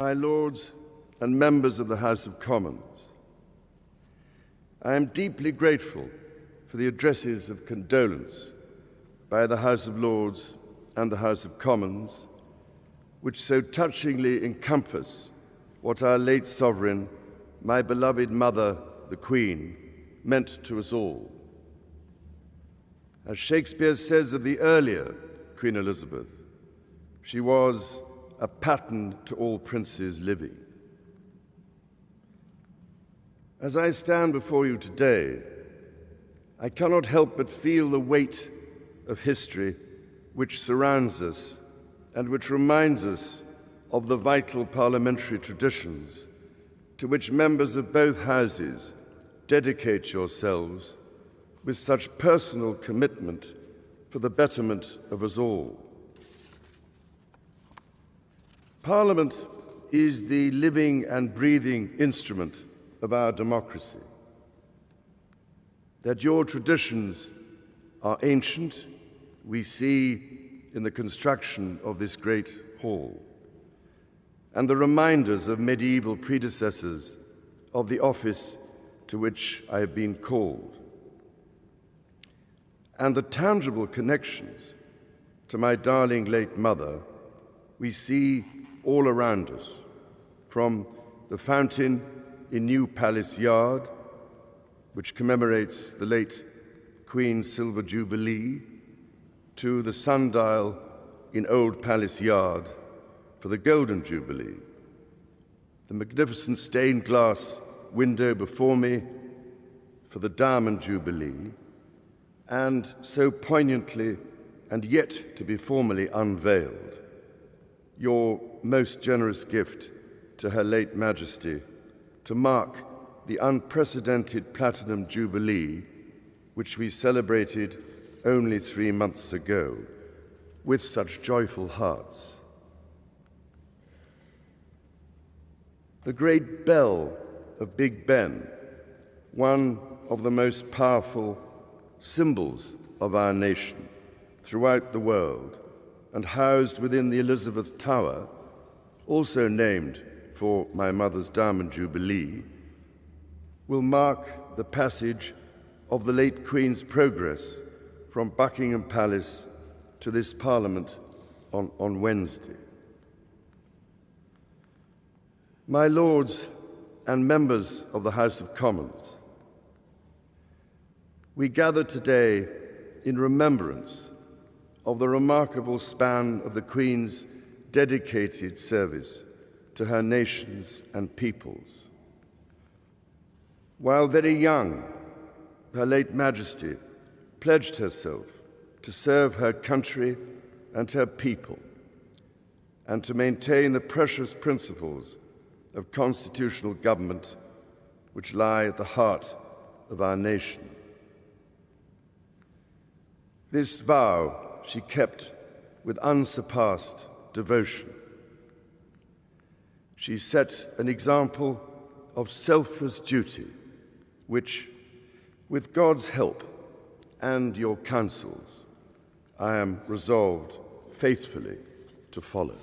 My Lords and members of the House of Commons, I am deeply grateful for the addresses of condolence by the House of Lords and the House of Commons, which so touchingly encompass what our late sovereign, my beloved mother, the Queen, meant to us all. As Shakespeare says of the earlier Queen Elizabeth, she was a pattern to all princes living. As I stand before you today, I cannot help but feel the weight of history which surrounds us and which reminds us of the vital parliamentary traditions to which members of both houses dedicate yourselves with such personal commitment for the betterment of us all. Parliament is the living and breathing instrument of our democracy. That your traditions are ancient, we see in the construction of this great hall, and the reminders of medieval predecessors of the office to which I have been called, and the tangible connections to my darling late mother we see all around us, from the fountain in New Palace Yard, which commemorates the late Queen's Silver Jubilee, to the sundial in Old Palace Yard for the Golden Jubilee, the magnificent stained glass window before me for the Diamond Jubilee, and so poignantly and yet to be formally unveiled, your most generous gift to Her late Majesty to mark the unprecedented Platinum Jubilee, which we celebrated only 3 months ago with such joyful hearts. The great bell of Big Ben, one of the most powerful symbols of our nation throughout the world, and housed within the Elizabeth Tower, also named for my mother's Diamond Jubilee, will mark the passage of the late Queen's progress from Buckingham Palace to this Parliament on Wednesday. My Lords and members of the House of Commons, we gather today in remembrance of the remarkable span of the Queen's dedicated service to her nations and peoples. While very young, Her late Majesty pledged herself to serve her country and her people, and to maintain the precious principles of constitutional government which lie at the heart of our nation. This vow she kept with unsurpassed devotion. She set an example of selfless duty, which, with God's help and your counsels, I am resolved faithfully to follow.